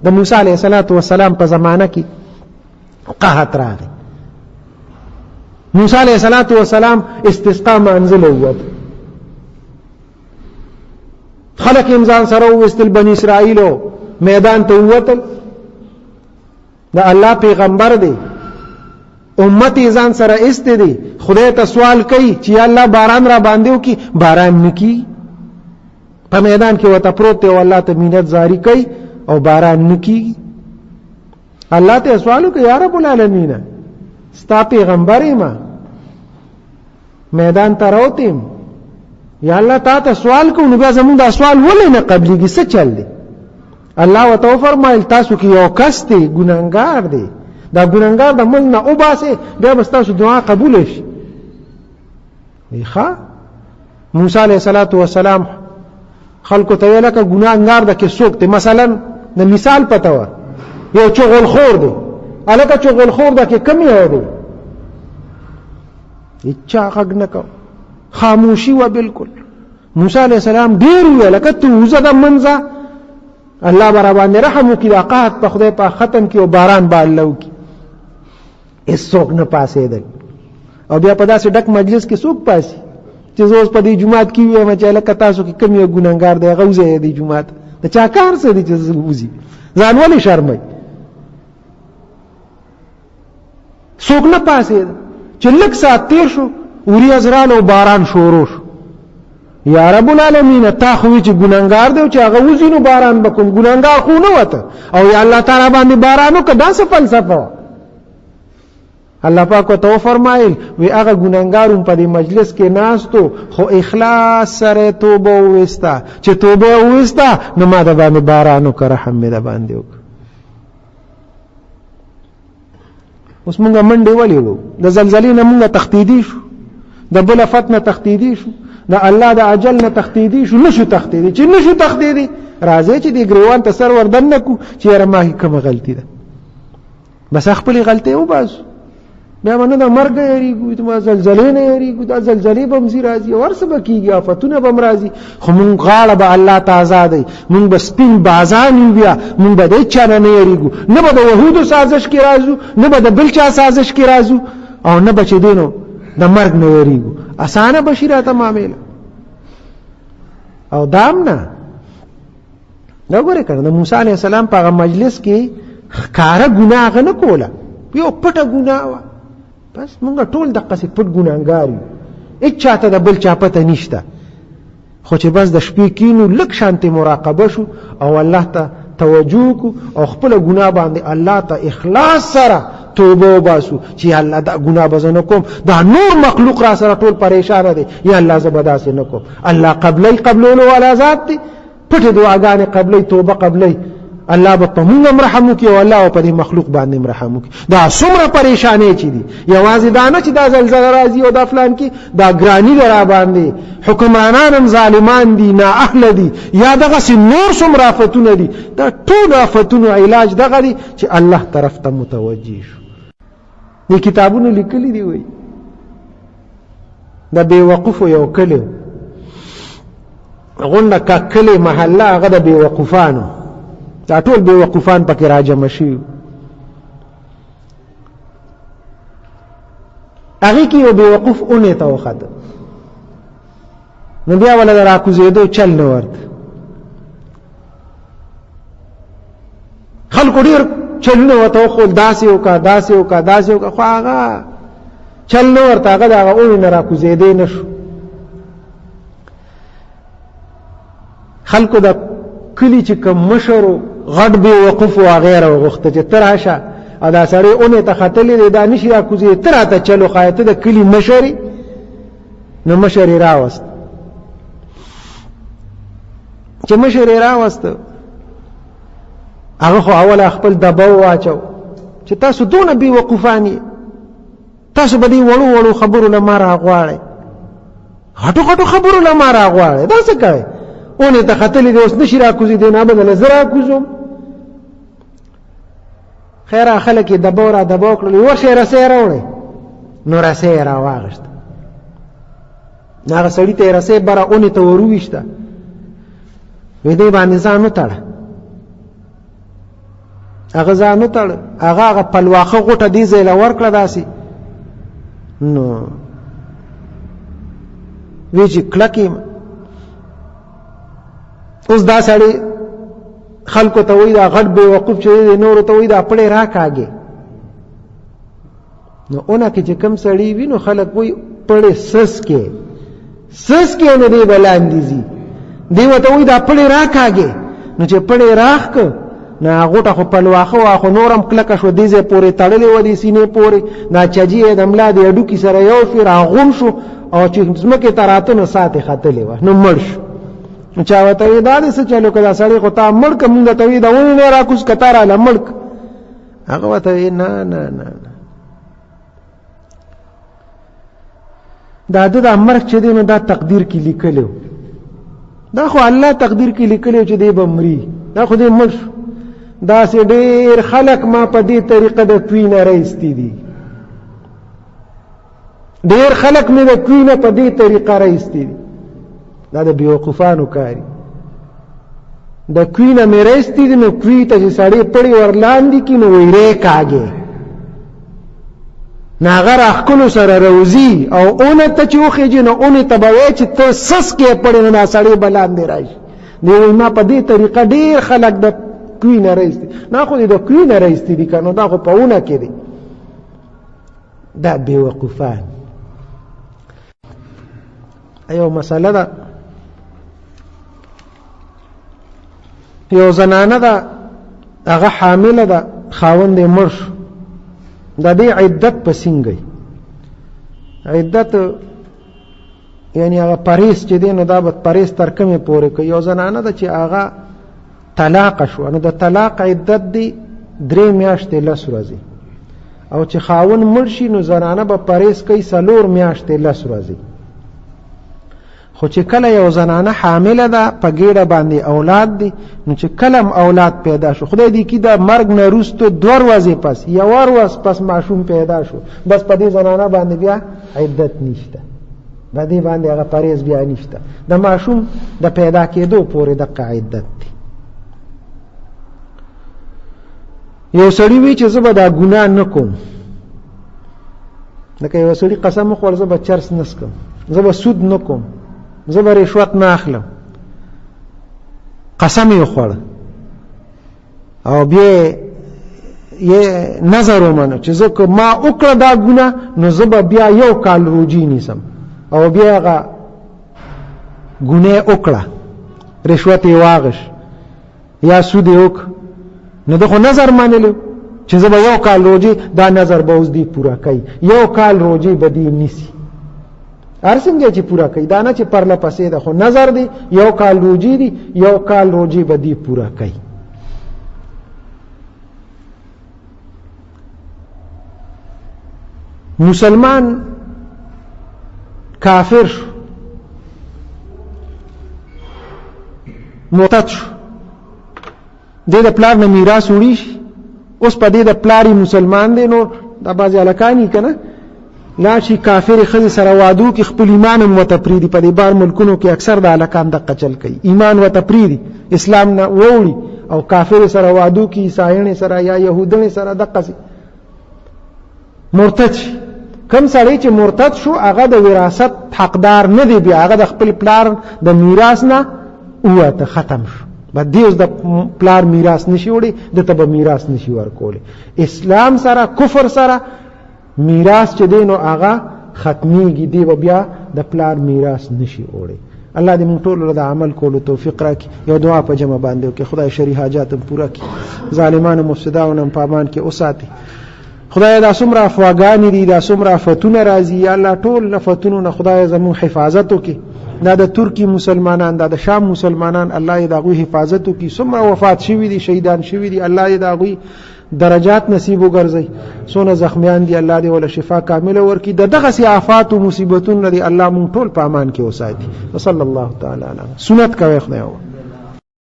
د موسی علیه السلام په زمانه کې قحط راغی. موسی علیه السلام استسقا منزل ووت، خلق امزان سره وستل، بنی اسرائیلو میدان ته ووتل. دا الله پیغمبر دی، امت ځان سره است دی، خدای ته سوال کوي چې الله باران را باندې وکي، باران نکی. په میدان کې وته پروت دی او الله ته مینت جاری کوي او باران نکی. الله ته سوال کوي یا رب العالمین ستا پیغمبر ما میدان ته راوتیم، یا الله تا ته سوال کوو، نو بیا زمونږ دا سوال ولې نه قبلېږي؟ څه چل دی؟ الله ورته وفرمایل تاسو کې یو کس دی ګناهګار دی، دا ګناهګار د موږ نه وباسئ، بیا به ستاسو دعا قبوله شي. وی ښه. موسی علیه السلام خلکو ته ویل که ګناهګار ده کې څوک دی، مثلا د مثال پته وه یو چغلخور دی، هلکه چغلخور ده کې کم یو دی؟ هېچا غږ نه کو، خاموشي وه بالکل. موسی علیه السلام ډېر وویل که ته وځه د منځه، الله به را باندې رحم وکړي، دا قحط په خدای پاک ختم کړي او باران به الله وکړي. هېڅوک نه پاسېدل. او بیا په داسې ډک مجلس کې څوک پاسي چې زه اوس په دې جومات کې ووایم چې هلکه تاسو کې کوم یو ګناهګار دی، هغه وځئ دې جومات. د چا کار څه دی چې وځي؟ ځان ولې شرمئ؟ څوک نه پاسېد. چې لږ ساعت تېر شو، وریځ راغله او باران شروع شو. یا رب العالمین تا خو وی چې ګناهګار دی او چې هغه وځي نو باران به کوم؟ ګناهګار خو نه وته، او یا الله تعالی باندې باران وکړه. دا څه فلسفه؟ الله پاک ورته وفرمایل وی هغه ګناهګار په دې مجلس کې ناستو، خو اخلاص سره توبه وویسته. چې توبه وویسته نو ما د باندې باران وکړه، رحم مې د باندې وکړه. اوس مونږه منډې ولې وو؟ د زلزلې نه مونږه تختیدي شو، د بل افت نه تختیدي شو، د الله د اجل نه تختیدي شو. نشو تختیدي. چې نشو تختیدي راځي چې دې ګریوان ته سر وردن نه کو چې یاره ما کومه غلطي ده، بس خپلې غلطۍ وباسو. بیا به نه د مرګ یېرېږو، ما زلزلې نه یېرېږو، دا زلزلې به هم ځي راځي، او هر څه به کېږي، آفتونه به هم راځي، خو مونږ غاړه به الله ته ازادوي، مونږ به سپین بازان یو، بیا مونږ به د هېچا نه یېرېږو، نه به د وحودو سازش کې راځو، نه به د بل چا سازش کې راځو، او نه به چې دی نو د مرګ نه یېرېږو. اسانه به شي راته معامله. او دام نه دا ګورې که نه، د موسی علیه السلام په هغه مجلس کې ښکاره ګناه هغه نه کوله، یو پټه ګناه وه. بس مونږ ټول دقسې پټ ګناهګار یو، هېڅ چاته د بل چا پته نشته. خو چې بس د شپې کینو لږ شانتې مراقبه شو او الله ته توجه کو او خپله ګناه باندې الله ته اخلاص سره توبه وباسو چې یا الله دا ګناه به زه نه کوم، دا نور مخلوق را سره ټول پریشانه دی، یا الله زه به داسې نه کوم. الله قبلولو والا ذات دی، پټې دعاګانې قبلوي، توبه قبلوي. الله به په موږ هم رحم وکړي او الله په دې مخلوق باندې هم رحم وکړي. دا څومره پریشانې چې دي، یوازې دا نه چې دا زلزله راځي او دا فلان کې، دا ګراني ده را باندې، حکمرانان هم ظالمان دي، نااهله دي، یا دغسې نور څومره آفتونه دي. دا ټول آفتونو علاج دغه دی چې الله طرف ته متوجه شو. دې کتابونه لیکلي دي، وایي د بېوقوفو یو کلی غونډه کلی محله، هغه د بېوقوفانو، دا ټول بېوقوفان پکې راجمع شوي. هغې کې یو بېوقوف اونې ته وخته، نو بیا وله د راکوزېدو چل نه ورته. خلکو ډېر چلونه ورته وښول، داسې وکړه داسې وکړه داسې وکړه، خو هغه چل نه ورته، هغه د هغه اونې نه راکوزېدی نه شو. خلکو د کلي چې کوم مشر غټ بېوقوف و هغې راوغوښته چې ته راشه، او دا سړی اونې ته ختلی دی، دا نشي راکوزېدی، ته راته چل وښایه، ته د کلي مشر یې. نو مشر یې راوست. چې مشر یې راوسته، هغه خو اوله خپل دبه واچو چې تاسو دونه بېوقوفان یې، تاسو به دې وړو وړو خبرو له ما راغواړئ، غټو غټو خبرو له ما راغواړئ، دا څه کوئ؟ اونې ته ختلی دی، اوس نشي راکوزېدی، نه بدله زه راکوزوم. خیر خلک یې دبه را دبه وکړل، ورشئ رسۍ راوړئ. نو رسۍ یې راواغېسته، هغه سړي ته یې رسۍ بره اونې ته ور وویشته، وی دې باندې ځان وتړه. هغه ځان وتړ، هغه پلواخه غوټه دې ځای له ورکړه داسې، نو وی چې کلک یم. اوس دا سړی خلکو ته وایي دا غټ بېوقوف چې دی نورو ته وایي دا پړی راکاږې. نو اونه کې چې کوم سړی وي نو خلک وایي پړی سسکې نو دی به لاندې ځي، دی ورته وایي دا پړی راکاږې. نو چې پړی راښ که نو غوټه خو پلواخه وه خو نور هم کلکه شوه، دې ځای پورې تړلې وه دې سینې پورې، دا چجي یې د ملا د هډوکي سره یو شو راغون شو او چې ځمکې ته راته نو ساه یې ختلې وه، نو مړ شو. نو چا ورته وایي دا دې څه چلو که دا سړی خو تا مړ که مونږ ته وایي دا ونې نه راکوز که تا راله مړ که. هغه ورته وایي نه نه نه دا د مرګ چې دی نو دا تقدیر کې لیکلی و، دا خو الله تقدیر کې لیکلی و چې دی به مري، دا خو دی مړ شو. داسې ډېر خلک ما په دې طریقه د کوی نه رایستی دي، ډېر خلک مې د کوی نه په دې طریقه رایستی دي، دا د بیوقوفانو کاري. د کوی نه مې رایستی دي نو کوی ته چې سړی پړی ورلاندې کړي نو ویرې کاږې، نو هغه راښکلو سره روزي او اونه ته چې وخېږي نو اونې ته به وایي چې ته سسکې پړی نو دا سړی به لاندې راشي. دی وایي ما په دې طریقه ډېر خلک د کوی نه رایستی، نه خو دې د کوی نه رایستی دي که نو دا خو په اونه کې دی. دا بیوقوفان. یو مسله ده، یو زنانه ده هغه حامله ده، خاوند یې مړ شو، د دې عدت په څنګه عدت یعنی هغه پریس چې دی نو دا به پریس تر کومې پورې کوي. یو زنانه ده چې هغه طلاق شو نو د طلاق عدت دی 3 میاشتې 10 ورځې، او چې خاوند مړ شي نو زنانه به پریس کوي 4 میاشتې 10 ورځې. خو چې کله یو زنانه حامله ده په ګېډه باندې اولاد دی نو چې کله اولاد پیدا شو خدای دې کړي د مرګ نه وروسته 2 ورځې پس 1 ورځ پس ماشوم پیدا شو، بس په دې زنانه باندې بیا عدت نشته، په دې باندې هغه پریز بیا نشته، د ماشوم د پیدا کېدو پورې دغه عدت دی. یو سړی وی چې زه به دا ګناه نه کوم، لکه یو سړی قسم وخوړ زه به چرس نه څکم، زه به سود نه کوم، زه به رشوت نه اخلم، قسم یې وخوړ او بیا یې نظر ومنه چې زه که ما وکړه دا ګناه نو زه به بیا 1 کال روجي نیسم، او بیا هغه ګناه وکړه، رشوت یې واغش یا سود یې وکړ، نو دغه نظر منلو چې زه به 1 کال روجي، دا نظر به اوس دی پورا کوي، 1 کال روجي به دی نیسي، هر څنګه چې پورا کوي، دا نه چې پرله پسې ده، خو نظر دی 1 کال روجي دی، 1 کال روجي به دی پورا کوي. مسلمان کافر شو، مرتد شو، د پلار نه میراث وړي شي، اوس په دې د پلاری مسلمان دی نو دا بعضې هلکان یې که نه لاړ شي کافرې ښځې سره وادو کې خپل ایمان هم ورته پرېږدي. په دې بار ملکونو کې اکثر د هلکان دقه چل کوي، ایمان ورته پرېږدي، اسلام نه ووړي او کافرې سره وادو کې عیسایانې سره یا یهودنې سره دقسې مرتد شي. کم سړی چې مرتد شو هغه د وراثت حقدار نه دی، بیا هغه د خپل پلار د میراث نه ووته، ختم شو، به دې اوس د پلار میراث نشي وړی، دته به میراث نشي ورکولی. اسلام سره کفر سره میراث چې دی نو هغه ختمیږي، دی به بیا د پلار میراث نشي وړی. الله دې موږ ټول له عمل کولو توفیق راکړي. یو دعا په جمع باندې وکړي، خدای شرعي حاجات پوره کړي، ظالمانو مفسدانو په امان کې وساتي. خدای دا څومره افواګانې دي، دا څومره آفتونه راځي، یا الله ټول آفتونو نه خدای زموږ حفاظت وکړي. دا د ترکی مسلمانان، دا د شام مسلمانان، الله دې د هغوی حفاظت وکړي. څومره وفات شوي دي، شهیدان شوي دي، الله دې د هغوی درجات نصیب وګرځي. څونه زخمیان دي الله دې ولا شفا کامله ورکړي. د دغسې آفات او مصیبتونو دې الله مونږ ټول په امان کې وساتي. وصلی الله تعالی علیه. سنت کوي خدای.